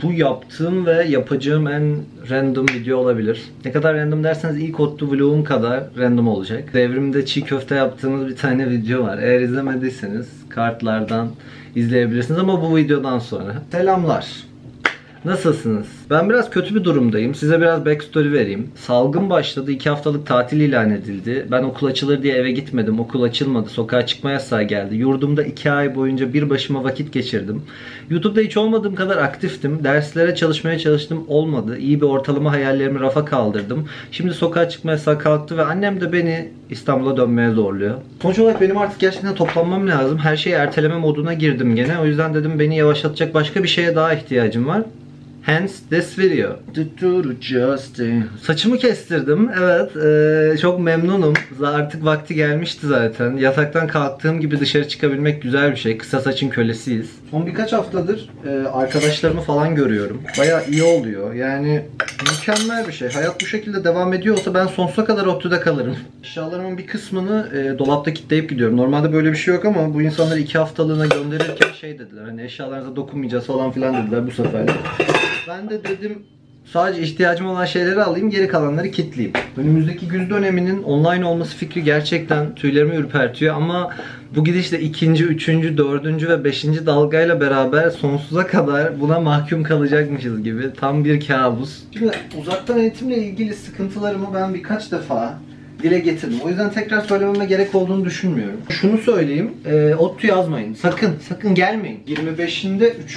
Bu yaptığım ve yapacağım en random video olabilir. Ne kadar random derseniz ilk Ottu vlogum kadar random olacak. Devrimde çiğ köfte yaptığımız bir tane video var. Eğer izlemediyseniz kartlardan izleyebilirsiniz ama bu videodan sonra. Selamlar. Nasılsınız? Ben biraz kötü bir durumdayım. Size biraz backstory vereyim. Salgın başladı. 2 haftalık tatil ilan edildi. Ben okul açılır diye eve gitmedim. Okul açılmadı. Sokağa çıkma yasağı geldi. Yurdumda 2 ay boyunca bir başıma vakit geçirdim. YouTube'da hiç olmadığım kadar aktiftim. Derslere çalışmaya çalıştım. Olmadı. İyi bir ortalama hayallerimi rafa kaldırdım. Şimdi sokağa çıkma yasağı kalktı ve annem de beni İstanbul'a dönmeye zorluyor. Sonuç olarak benim artık gerçekten toplanmam lazım. Her şeyi erteleme moduna girdim gene. O yüzden dedim beni yavaşlatacak başka bir şeye daha ihtiyacım var. Hence this video. Saçımı kestirdim. Evet, çok memnunum. Artık vakti gelmişti zaten. Yataktan kalktığım gibi dışarı çıkabilmek güzel bir şey. Kısa saçın kölesiyiz. Son birkaç haftadır arkadaşlarımı falan görüyorum. Bayağı iyi oluyor. Yani mükemmel bir şey. Hayat bu şekilde devam ediyorsa ben sonsuza kadar Ottu'da kalırım. Eşyalarımın bir kısmını dolapta kilitleyip gidiyorum. Normalde böyle bir şey yok ama bu insanları 2 haftalığına gönderirken şey dediler. Hani eşyalarınıza dokunmayacağız falan filan dediler bu sefer. Ben de dedim sadece ihtiyacım olan şeyleri alayım, geri kalanları kilitleyeyim. Önümüzdeki güz döneminin online olması fikri gerçekten tüylerimi ürpertiyor ama bu gidişle 2., 3., 4. ve 5. dalgayla beraber sonsuza kadar buna mahkum kalacakmışız gibi. Tam bir kabus. Şimdi uzaktan eğitimle ilgili sıkıntılarımı ben birkaç defa dile getirdim. O yüzden tekrar söylememe gerek olduğunu düşünmüyorum. Şunu söyleyeyim, ODTÜ yazmayın. Sakın gelmeyin. 25'inde 3.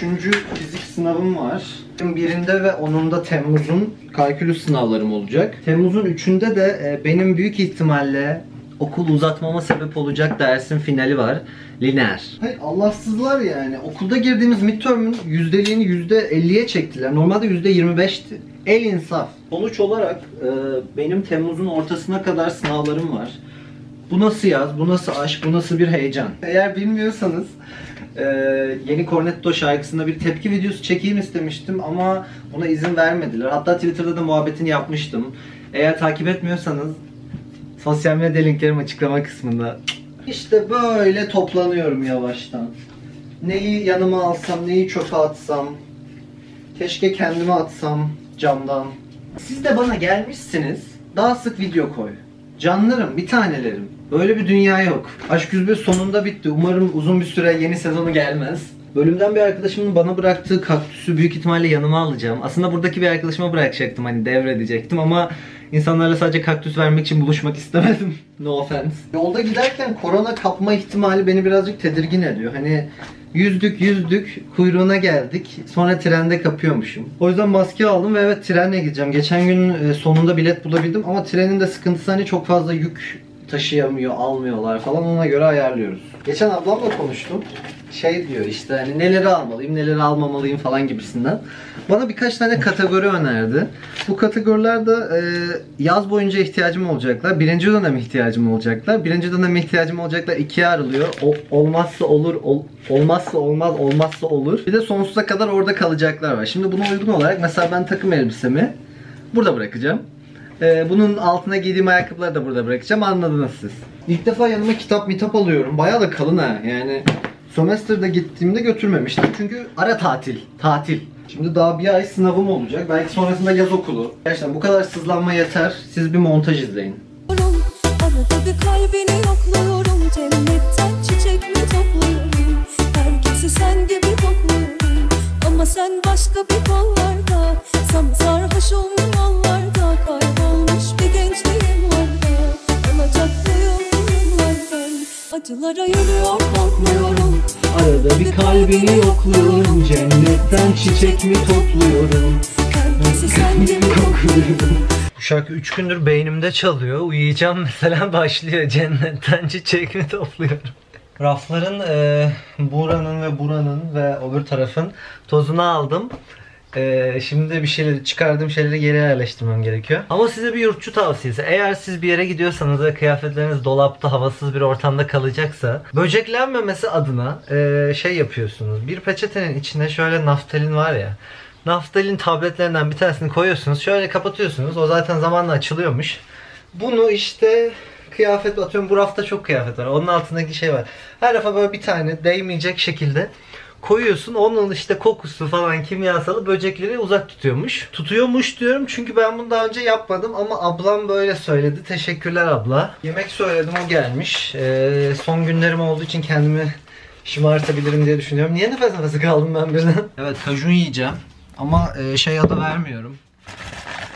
fizik sınavım var. 1'inde ve 10'unda Temmuz'un kalkülüs sınavlarım olacak. Temmuz'un 3'ünde de benim büyük ihtimalle okul uzatmama sebep olacak dersin finali var. Lineer. Hayır, Allahsızlar yani. Okulda girdiğimiz midterm'ün yüzdeliğini %50'ye çektiler. Normalde %25'ti. El insaf. Sonuç olarak benim Temmuz'un ortasına kadar sınavlarım var. Bu nasıl yaz, bu nasıl aşk, bu nasıl bir heyecan. Eğer bilmiyorsanız yeni Cornetto şarkısında bir tepki videosu çekeyim istemiştim ama buna izin vermediler. Hatta Twitter'da da muhabbetini yapmıştım. Eğer takip etmiyorsanız sosyal medya linklerim açıklama kısmında. İşte böyle toplanıyorum yavaştan. Neyi yanıma alsam, neyi çöpe atsam. Keşke kendime atsam camdan. Siz de bana gelmişsiniz. Daha sık video koy. Canlarım, bir tanelerim. Böyle bir dünya yok. Aşk 101 sonunda bitti. Umarım uzun bir süre yeni sezonu gelmez. Bölümden bir arkadaşımın bana bıraktığı kaktüsü büyük ihtimalle yanıma alacağım. Aslında buradaki bir arkadaşıma bırakacaktım, hani devredecektim ama insanlarla sadece kaktüs vermek için buluşmak istemedim. No offense. Yolda giderken korona kapma ihtimali beni birazcık tedirgin ediyor. Hani yüzdük kuyruğuna geldik. Sonra trende kapıyormuşum. O yüzden maske aldım ve evet trenle gideceğim. Geçen gün sonunda bilet bulabildim ama trenin de sıkıntısı hani çok fazla yük taşıyamıyor, almıyorlar falan, ona göre ayarlıyoruz. Geçen ablamla konuştum. Şey diyor işte hani neleri almalıyım, neleri almamalıyım falan gibisinden. Bana birkaç tane kategori önerdi. Bu kategorilerde yaz boyunca ihtiyacım olacaklar. 1. dönem ihtiyacım olacaklar. 1. dönem ihtiyacım olacaklar 2'ye ayrılıyor. Olmazsa olur, olmazsa olmaz, olmazsa olur. Bir de sonsuza kadar orada kalacaklar var. Şimdi buna uygun olarak mesela ben takım elbisemi burada bırakacağım. Bunun altına giydiğim ayakkabıları da burada bırakacağım. Anladınız siz. İlk defa yanıma kitap alıyorum. Bayağı da kalın ha. Yani sömestrde gittiğimde götürmemiştim. Çünkü ara tatil. Şimdi daha bir ay sınavım olacak. Belki sonrasında yaz okulu. Gerçekten bu kadar sızlanma yeter. Siz bir montaj izleyin. Arada bir kalbini yokluyorum. Cennetten çiçek mi topluyorum? Herkesi sen gibi kokluyorum. Ama sen başka bir kollarda. Sana sarhoş olmuş yollarda. Kaybolmuş bir gençliğim var da. Alacaklıyım yıllardan. Acılara yürüyor korkmuyorum. Arada bir kalbini yokluyorum. Cennetten çiçek mi topluyorum? Herkesi sen gibi kokluyorum. Bu şarkı 3 gündür beynimde çalıyor. Uyuyacağım mesela başlıyor. Cennetten çiçek mi topluyorum? Rafların buranın ve öbür tarafın tozunu aldım. Şimdi bir şeyleri çıkardığım şeyleri geri yerleştirmem gerekiyor. Ama size bir yurtçu tavsiyesi. Eğer siz bir yere gidiyorsanız ve kıyafetleriniz dolapta, havasız bir ortamda kalacaksa, böceklenmemesi adına şey yapıyorsunuz. Bir peçetenin içine şöyle naftalin var ya. Naftalin tabletlerinden bir tanesini koyuyorsunuz. Şöyle kapatıyorsunuz. O zaten zamanla açılıyormuş. Bunu işte kıyafet atıyorum. Bu rafta çok kıyafet var. Onun altındaki şey var. Her rafa böyle bir tane değmeyecek şekilde koyuyorsun. Onun işte kokusu falan kimyasalı böcekleri uzak tutuyormuş. Tutuyormuş diyorum çünkü ben bunu daha önce yapmadım ama ablam böyle söyledi. Teşekkürler abla. Yemek söyledim, o gelmiş. Son günlerim olduğu için kendimi şımartabilirim diye düşünüyorum. Niye nefes nefese kaldım ben birden? Evet, kajun yiyeceğim. Ama şey adı vermiyorum.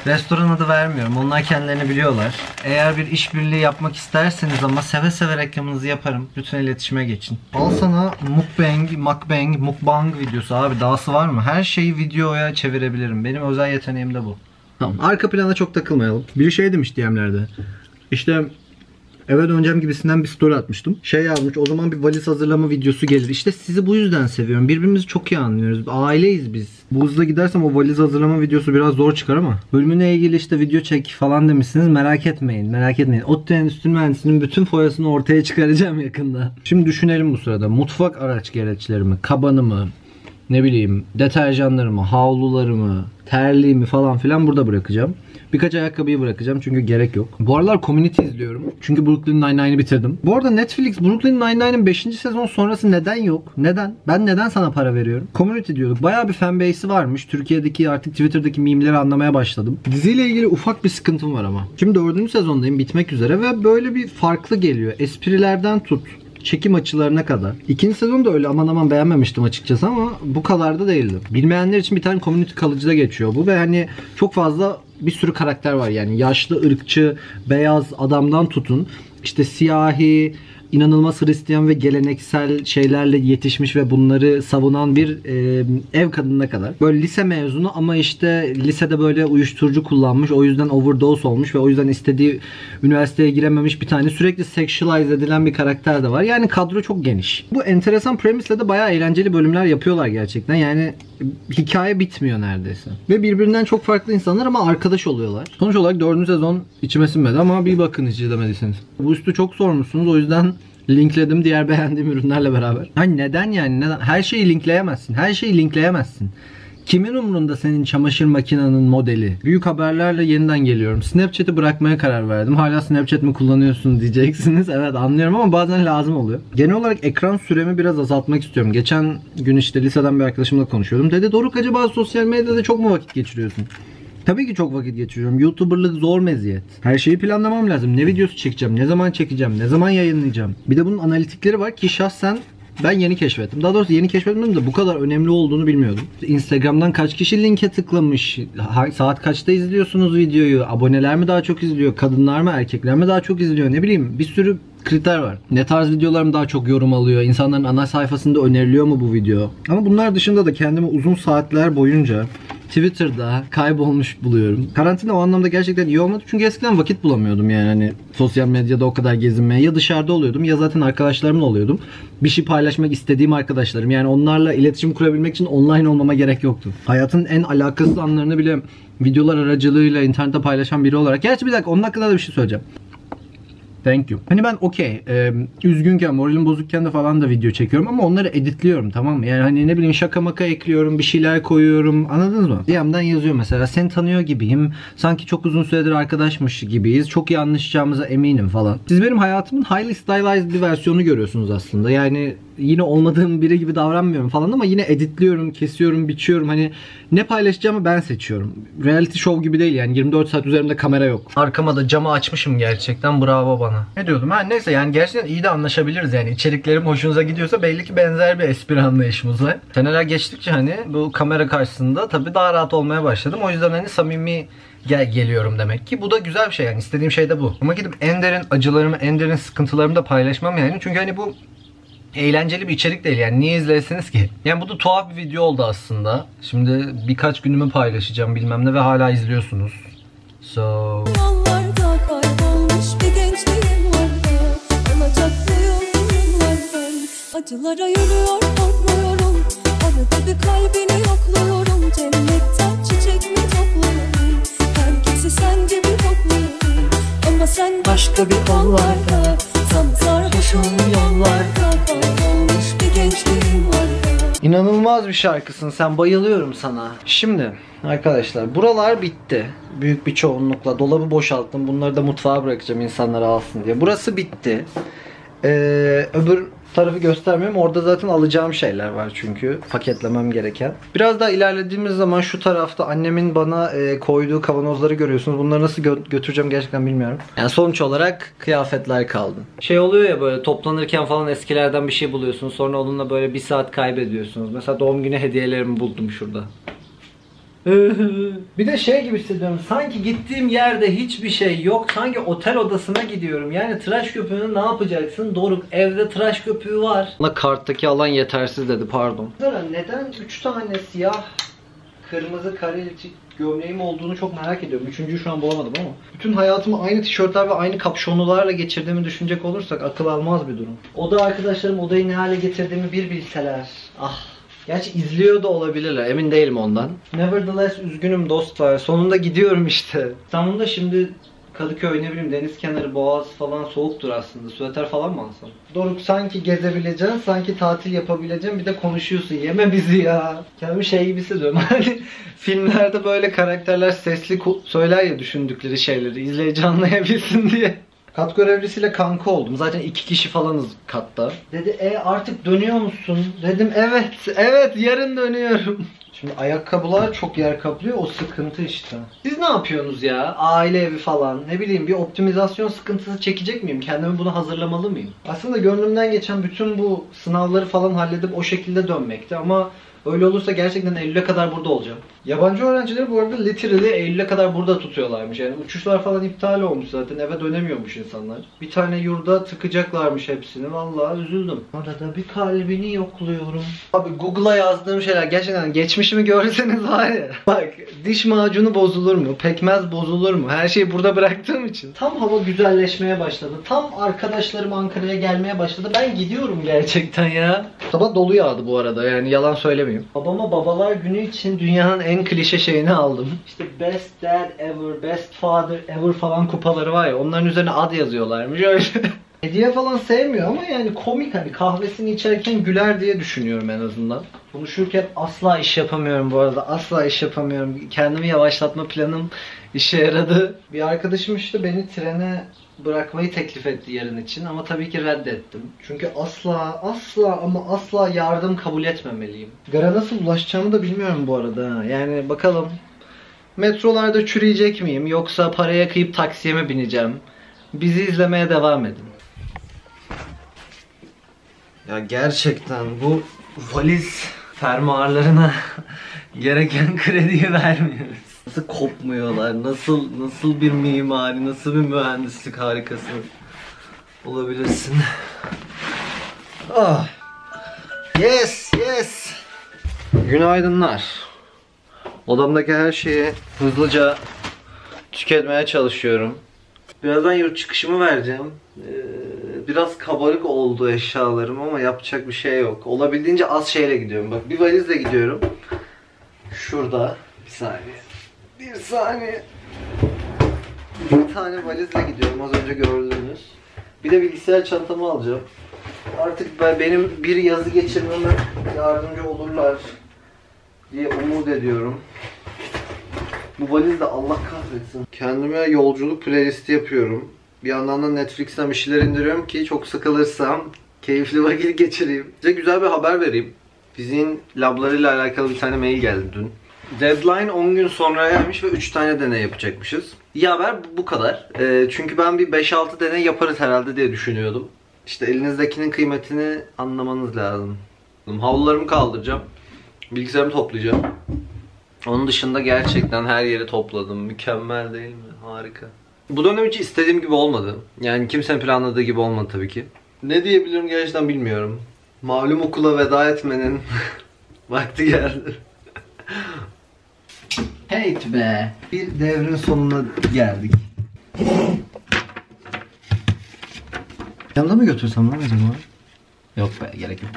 Restoran adı vermiyorum. Onlar kendilerini biliyorlar. Eğer bir işbirliği yapmak isterseniz ama seve seve reklamınızı yaparım. Lütfen iletişime geçin. Al sana mukbang videosu abi. Dahası var mı? Her şeyi videoya çevirebilirim. Benim özel yeteneğim de bu. Tamam. Arka plana çok takılmayalım. Biri şey demiş DM'lerde. İşte eve döneceğim gibisinden bir story atmıştım. Şey yazmış, o zaman bir valiz hazırlama videosu gelir. İşte sizi bu yüzden seviyorum. Birbirimizi çok iyi anlıyoruz. Aileyiz biz. Bu hızla gidersem o valiz hazırlama videosu biraz zor çıkar ama. Bölümüne ilgili işte video çek falan demişsiniz. Merak etmeyin. Merak etmeyin. ODTÜ Endüstri Mühendisliğinin bütün foyasını ortaya çıkaracağım yakında. Şimdi düşünelim bu sırada. Mutfak araç gereçlerimi, kabanımı, ne bileyim deterjanlarımı, havlularımı, terliğimi falan filan burada bırakacağım. Birkaç ayakkabıyı bırakacağım çünkü gerek yok. Bu aralar Community izliyorum. Çünkü Brooklyn Nine-Nine'i bitirdim. Bu arada Netflix Brooklyn Nine-Nine'in 5. sezon sonrası neden yok? Neden? Ben neden sana para veriyorum? Community diyorduk. Bayağı bir fanbase'i varmış. Türkiye'deki artık Twitter'daki meme'leri anlamaya başladım. Diziyle ilgili ufak bir sıkıntım var ama. Şimdi 4. sezondayım, bitmek üzere ve böyle bir farklı geliyor. Esprilerden tut, çekim açılarına kadar. 2. sezonu da öyle aman aman beğenmemiştim açıkçası ama bu kadar da değildi. Bilmeyenler için bir tane Community kalıcıda geçiyor bu ve hani çok fazla bir sürü karakter var yani. Yaşlı, ırkçı, beyaz adamdan tutun, İşte siyahi, inanılmaz Hristiyan ve geleneksel şeylerle yetişmiş ve bunları savunan bir ev kadınına kadar. Böyle lise mezunu ama işte lisede böyle uyuşturucu kullanmış. O yüzden overdose olmuş ve o yüzden istediği üniversiteye girememiş bir tane sürekli sexualize edilen bir karakter de var. Yani kadro çok geniş. Bu enteresan premisle de bayağı eğlenceli bölümler yapıyorlar gerçekten. Yani hikaye bitmiyor neredeyse. Ve birbirinden çok farklı insanlar ama arkadaş oluyorlar. Sonuç olarak 4. sezon içime sinmedi ama bir bakın hiç izlemediyseniz. Bu üstü çok sormuşsunuz, o yüzden linkledim diğer beğendiğim ürünlerle beraber. Hani neden yani? Neden? Her şeyi linkleyemezsin. Her şeyi linkleyemezsin. Kimin umurunda senin çamaşır makinenin modeli? Büyük haberlerle yeniden geliyorum. Snapchat'i bırakmaya karar verdim. Hala Snapchat mi kullanıyorsun diyeceksiniz. Evet, anlıyorum ama bazen lazım oluyor. Genel olarak ekran süremi biraz azaltmak istiyorum. Geçen gün işte liseden bir arkadaşımla konuşuyordum. Dedi, Doruk acaba sosyal medyada çok mu vakit geçiriyorsun? Tabii ki çok vakit geçiriyorum. YouTuber'lık zor meziyet. Her şeyi planlamam lazım. Ne videosu çekeceğim, ne zaman çekeceğim, ne zaman yayınlayacağım. Bir de bunun analitikleri var ki şahsen ben yeni keşfettim. Daha doğrusu yeni keşfetmedim de bu kadar önemli olduğunu bilmiyordum. Instagram'dan kaç kişi linke tıklamış, saat kaçta izliyorsunuz videoyu, aboneler mi daha çok izliyor, kadınlar mı erkekler mi daha çok izliyor, ne bileyim bir sürü kriter var. Ne tarz videolarım daha çok yorum alıyor, insanların ana sayfasında öneriliyor mu bu video. Ama bunlar dışında da kendimi uzun saatler boyunca Twitter'da kaybolmuş buluyorum. Karantina o anlamda gerçekten iyi olmadı. Çünkü eskiden vakit bulamıyordum yani hani sosyal medyada o kadar gezinmeye. Ya dışarıda oluyordum ya zaten arkadaşlarımla oluyordum. Bir şey paylaşmak istediğim arkadaşlarım. Yani onlarla iletişim kurabilmek için online olmama gerek yoktu. Hayatın en alakasız anlarını bile videolar aracılığıyla internette paylaşan biri olarak. Gerçi bir dakika, onun hakkında da bir şey söyleyeceğim. Thank you. Hani ben okey, üzgünken, moralim bozukken de falan da video çekiyorum ama onları editliyorum, tamam mı? Yani hani ne bileyim şaka maka ekliyorum, bir şeyler koyuyorum, anladınız mı? DM'den yazıyor mesela, seni tanıyor gibiyim, sanki çok uzun süredir arkadaşmış gibiyiz, çok iyi anlaşacağımıza eminim falan. Siz benim hayatımın highly stylized bir versiyonu görüyorsunuz aslında. Yani yine olmadığım biri gibi davranmıyorum falan ama yine editliyorum, kesiyorum, biçiyorum. Hani ne paylaşacağımı ben seçiyorum. Reality show gibi değil yani, 24 saat üzerimde kamera yok. Arkama da camı açmışım gerçekten, bravo bana. Ne diyordum? Neyse yani gerçekten iyi de anlaşabiliriz yani. İçeriklerim hoşunuza gidiyorsa belli ki benzer bir espri anlayışımız var. Seneler geçtikçe hani bu kamera karşısında tabii daha rahat olmaya başladım. O yüzden hani samimi geliyorum demek ki. Bu da güzel bir şey yani. İstediğim şey de bu. Ama gidip en derin acılarımı, en derin sıkıntılarımı da paylaşmam yani. Çünkü hani bu eğlenceli bir içerik değil yani, niye izlesiniz ki? Yani bu da tuhaf bir video oldu aslında. Şimdi birkaç günümü paylaşacağım bilmem ne ve hala izliyorsunuz. So... Yollarda kaybolmuş bir gençliğim vardı. Alacaklıyım yıllardan. Acılara yürüyor korkmuyorum. Arada bir kalbini yokluyorum. Cennetten çiçek mi topluyorum? Herkesi sen gibi kokluyorum. Ama sen başka bir kollarda. Sana sarhoşum yollarda. Kaybolmuş bir gençliğim vardı. İnanılmaz bir şarkısın sen, bayılıyorum sana. Şimdi arkadaşlar buralar bitti. Büyük bir çoğunlukla dolabı boşalttım. Bunları da mutfağa bırakacağım insanlar alsın diye. Burası bitti. Öbür Tarafı göstermiyorum. Orada zaten alacağım şeyler var çünkü. Paketlemem gereken. Biraz daha ilerlediğimiz zaman şu tarafta annemin bana koyduğu kavanozları görüyorsunuz. Bunları nasıl götüreceğim gerçekten bilmiyorum. Yani sonuç olarak kıyafetler kaldı. Şey oluyor ya, böyle toplanırken falan eskilerden bir şey buluyorsunuz. Sonra onunla böyle bir saat kaybediyorsunuz. Mesela doğum günü hediyelerimi buldum şurada. Bir de şey gibi hissediyorum. Sanki gittiğim yerde hiçbir şey yok. Sanki otel odasına gidiyorum. Yani tıraş köpüğünü ne yapacaksın? Doruk, evde tıraş köpüğü var. Bana karttaki alan yetersiz dedi, pardon. Neden 3 tane siyah, kırmızı kareli gömleğim olduğunu çok merak ediyorum. Üçüncüyü şu an bulamadım ama. Bütün hayatımı aynı tişörtler ve aynı kapşonlularla geçirdiğimi düşünecek olursak akıl almaz bir durum. Oda arkadaşlarım odayı ne hale getirdiğimi bir bilseler. Ah. Gerçi izliyor da olabilirler. Emin değilim ondan. Nevertheless üzgünüm dostlar. Sonunda gidiyorum işte. İstanbul'da şimdi Kadıköy, ne bileyim, deniz kenarı, Boğaz falan soğuktur aslında. Süveter falan mı alsam? Doruk, sanki gezebileceksin, sanki tatil yapabileceksin, bir de konuşuyorsun. Yeme bizi ya. Kendimi şey gibi hissediyorum. Hani filmlerde böyle karakterler sesli söyler ya düşündükleri şeyleri. İzleyici anlayabilsin diye. Kat görevlisiyle kanka oldum. Zaten 2 kişi falanız katta. Dedi artık dönüyor musun? Dedim evet yarın dönüyorum. Şimdi ayakkabılar çok yer kaplıyor, o sıkıntı işte. Siz ne yapıyorsunuz ya? Aile evi falan. Ne bileyim, bir optimizasyon sıkıntısı çekecek miyim? Kendimi buna hazırlamalı mıyım? Aslında gönlümden geçen bütün bu sınavları falan halledip o şekilde dönmekti ama öyle olursa gerçekten Eylül'e kadar burada olacağım. Yabancı öğrencileri bu arada literally Eylül'e kadar burada tutuyorlarmış. Yani uçuşlar falan iptal olmuş zaten. Eve dönemiyormuş insanlar. Bir tane yurda tıkacaklarmış hepsini. Vallahi üzüldüm. Arada bir kalbini yokluyorum. Abi Google'a yazdığım şeyler gerçekten, geçmişimi görseniz var ya. Bak, diş macunu bozulur mu? Pekmez bozulur mu? Her şeyi burada bıraktığım için. Tam hava güzelleşmeye başladı. Tam arkadaşlarım Ankara'ya gelmeye başladı. Ben gidiyorum gerçekten ya. Sabah dolu yağdı bu arada, yani yalan söylemeyeyim. Babama babalar günü için dünyanın en klişe şeyini aldım. İşte best dad ever, best father ever falan kupaları var ya, onların üzerine ad yazıyorlarmış öyle. Hediye falan sevmiyor ama yani komik, hani kahvesini içerken güler diye düşünüyorum en azından. Konuşurken asla iş yapamıyorum bu arada, asla iş yapamıyorum. Kendimi yavaşlatma planım işe yaradı. Bir arkadaşım işte beni trene bırakmayı teklif etti yarın için ama tabii ki reddettim. Çünkü asla yardım kabul etmemeliyim. Gara nasıl ulaşacağımı da bilmiyorum bu arada. Yani bakalım, metrolarda çürüyecek miyim yoksa paraya kıyıp taksiye mi bineceğim? Bizi izlemeye devam edin. Ya gerçekten bu valiz fermuarlarına gereken krediyi vermiyoruz. Nasıl kopmuyorlar, nasıl bir mimari, nasıl bir mühendislik harikası olabilirsin. Ah. Yes. Günaydınlar. Odamdaki her şeyi hızlıca tüketmeye çalışıyorum. Birazdan yurt çıkışımı vereceğim. Biraz kabarık oldu eşyalarım ama yapacak bir şey yok. Olabildiğince az şeyle gidiyorum. Bak, bir valizle gidiyorum. Şurada. Bir saniye. Bir tane valizle gidiyorum, az önce gördüğünüz. Bir de bilgisayar çantamı alacağım. Artık benim bir yazı geçirmeme yardımcı olurlar diye umut ediyorum. Bu valiz de Allah kahretsin. Kendime yolculuk playlisti yapıyorum. Bir yandan da Netflix'ten bir şeyler indiriyorum ki çok sıkılırsam keyifli vakit geçireyim. Size güzel bir haber vereyim. Fiziğin lablarıyla alakalı bir tane mail geldi dün. Deadline 10 gün sonra gelmiş ve 3 tane deney yapacakmışız. İyi haber bu kadar. Çünkü ben bir 5-6 deney yaparız herhalde diye düşünüyordum. İşte elinizdekinin kıymetini anlamanız lazım. Havlularımı kaldıracağım. Bilgisayarımı toplayacağım. Onun dışında gerçekten her yeri topladım. Mükemmel değil mi? Harika. Bu dönem hiç istediğim gibi olmadı. Yani kimsenin planladığı gibi olmadı tabii ki. Ne diyebilirim gerçekten bilmiyorum. Malum okula veda etmenin vakti geldi. Heyt be! Bir devrin sonuna geldik. Yanımda mı götürsem lan acaba? Yok be, gerek yok.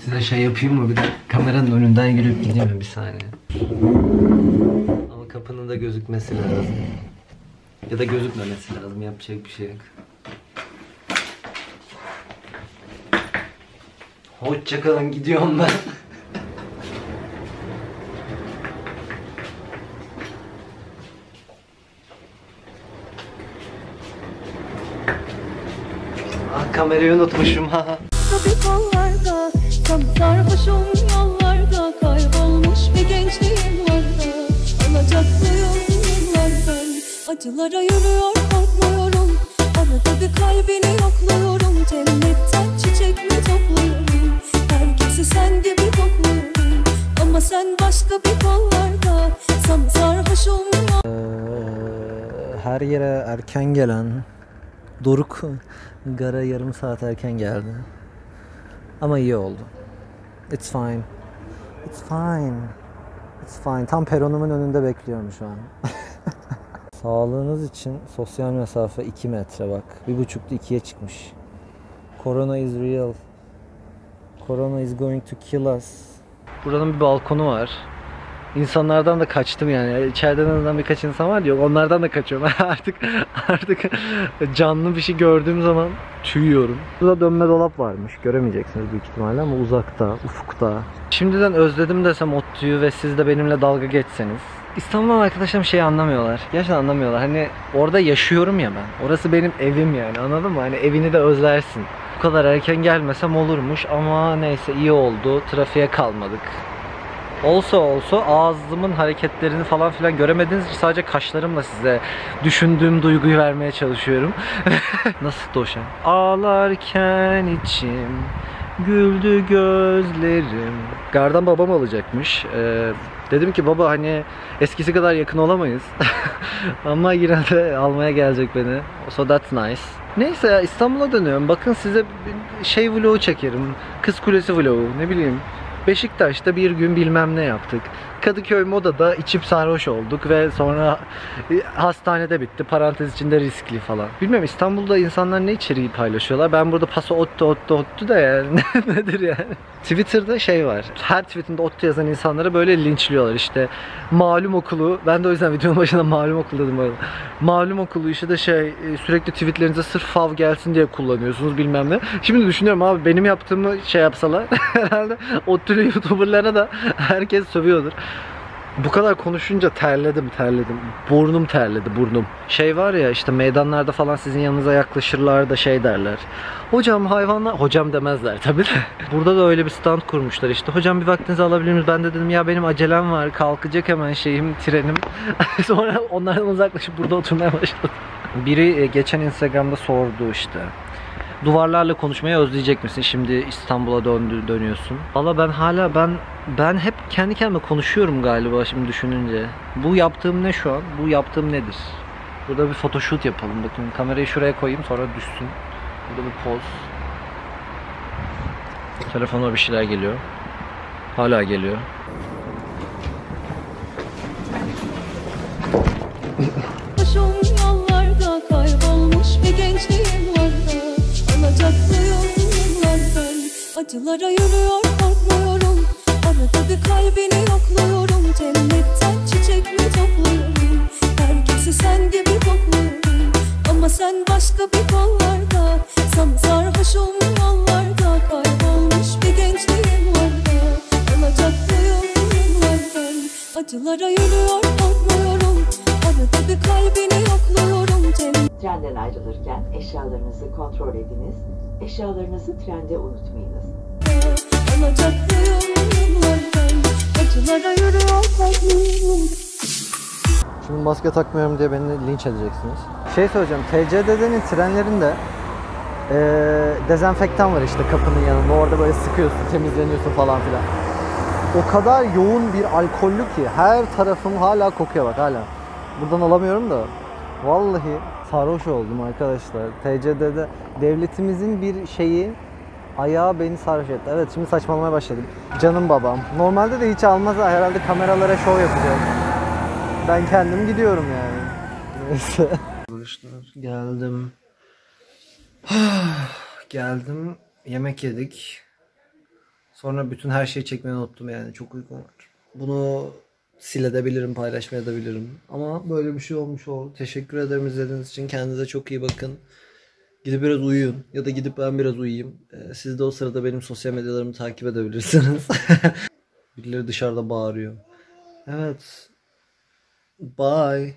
Size şey yapayım mı, bir de kameranın önünden yürüyüp gideyim mi, bir saniye. Ama kapının da gözükmesi lazım. Ya da gözükmemesi lazım, yapacak bir şey yok. Hoşçakalın, gidiyorum ben. kamerayı unutmuşum. Tabii kollarda, tam sarhoşum yollarda, kaybolmuş bir gençliğim vardı. Alacaklıyım yıllardan, acılara yürüyor korkmuyorum. Arada bir kalbini yokluyorum, cennetten çiçek mi topluyorum. Herkesi sen gibi kokluyorum, ama sen başka bir kollarda, tam sarhoşum. Her yere erken gelen Doruk gara yarım saat erken geldi. Ama iyi oldu. It's fine. It's fine. It's fine. Tam peronumun önünde bekliyorum şu an. Sağlığınız için sosyal mesafe 2 metre bak. 1,5'tu 2'ye çıkmış. Corona is real. Corona is going to kill us. Buranın bir balkonu var. İnsanlardan da kaçtım yani. İçeriden en azından birkaç insan var diyor. Onlardan da kaçıyorum. artık canlı bir şey gördüğüm zaman tüyüyorum. Burada dönme dolap varmış. Göremeyeceksiniz büyük ihtimalle ama uzakta, ufukta. Şimdiden özledim desem ODTÜ'yü ve siz de benimle dalga geçseniz. İstanbul'dan arkadaşlarım şeyi anlamıyorlar. Gerçekten anlamıyorlar. Hani orada yaşıyorum ya ben. Orası benim evim yani. Anladın mı? Hani evini de özlersin. Bu kadar erken gelmesem olurmuş ama neyse iyi oldu. Trafiğe kalmadık. Olsa ağzımın hareketlerini falan filan göremediğiniz için sadece kaşlarımla size düşündüğüm duyguyu vermeye çalışıyorum. Nasıl Doşen? Ağlarken içim güldü gözlerim. Gardan babam alacakmış. Dedim ki baba hani eskisi kadar yakın olamayız. Ama yine de almaya gelecek beni. So that's nice. Neyse ya İstanbul'a dönüyorum. Bakın size şey vlogu çekerim. Kız Kulesi vlogu ne bileyim. Beşiktaş'ta bir gün bilmem ne yaptık. Kadıköy Moda'da içip sarhoş olduk ve sonra hastanede bitti. Parantez içinde riskli falan. Bilmiyorum İstanbul'da insanlar ne içeriği paylaşıyorlar. Ben burada paso ottu da yani nedir yani. Twitter'da şey var. Her tweetinde ottu yazan insanlara böyle linçliyorlar işte. Malum okulu. Ben de o yüzden videonun başında malum okul dedim böyle. Malum okulu işte de sürekli tweetlerinize sırf fav gelsin diye kullanıyorsunuz bilmem ne. Şimdi düşünüyorum abi benim yaptığımı şey yapsalar herhalde ODTÜ'lü YouTuber'lara da herkes sövüyordur. Bu kadar konuşunca terledim. Burnum terledi. Şey var ya işte meydanlarda falan sizin yanınıza yaklaşırlar da şey derler. Hocam hayvanlar... Hocam demezler tabii de. Burada da öyle bir stand kurmuşlar işte. Hocam bir vaktinizi alabilir miyiz? Ben de dedim ya benim acelem var. Kalkacak hemen trenim. Sonra onlardan uzaklaşıp burada oturmaya başladım. Biri geçen Instagram'da sordu işte. Duvarlarla konuşmayı özleyecek misin? Şimdi İstanbul'a dönüyorsun. Valla ben hep kendi kendime konuşuyorum galiba şimdi düşününce. Bu yaptığım ne şu an? Bu yaptığım nedir? Burada bir photoshoot yapalım. Bakın kamerayı şuraya koyayım sonra düşsün. Burada bir poz. Telefonuma bir şeyler geliyor. Hala geliyor. Yollarda kaybolmuş bir gençliğim vardı. Alacaklıyım yıllardan, acılara yürüyor korkmuyorum. Arada bir kalbini yokluyorum, cennetten çiçek mi topluyorum. Herkesi sen gibi kokluyorum, ama sen başka bir kollarda. Sana sarhoşum yollarda, kaybolmuş bir gençliğim vardı. Alacaklıyım yıllardan, acılara yürüyor korkmuyorum. Arada bir kalbini yokluyorum. Trenden ayrılırken eşyalarınızı kontrol ediniz. Eşyalarınızı trende unutmayınız. Alacaklıyım yıllardan, acılara yürüyor korkmuyorum. Şimdi maske takmıyorum diye beni linç edeceksiniz. Şey söyleyeceğim, TCDD'nin trenlerinde dezenfektan var işte kapının yanında. Orada böyle sıkıyorsun, temizleniyorsun falan filan. O kadar yoğun bir alkollü ki her tarafım hala kokuyor bak hala. Buradan alamıyorum da. Vallahi sarhoş oldum arkadaşlar. TCD'de devletimizin bir şeyi ayağı beni sarhoş etti. Evet şimdi saçmalamaya başladım. Canım babam. Normalde de hiç almaz herhalde kameralara şov yapacak. Ben kendim gidiyorum yani. Neyse. Arkadaşlar geldim. Geldim. Yemek yedik. Sonra bütün her şeyi çekmeyi unuttum yani. Çok uykum var. Bunu silebilirim, paylaşmayabilirim. Ama böyle bir şey olmuş oldu. Teşekkür ederim izlediğiniz için. Kendinize çok iyi bakın. Gidip biraz uyuyun. Ya da gidip ben biraz uyuyayım. Siz de o sırada benim sosyal medyalarımı takip edebilirsiniz. Birileri dışarıda bağırıyor. Evet. Bye.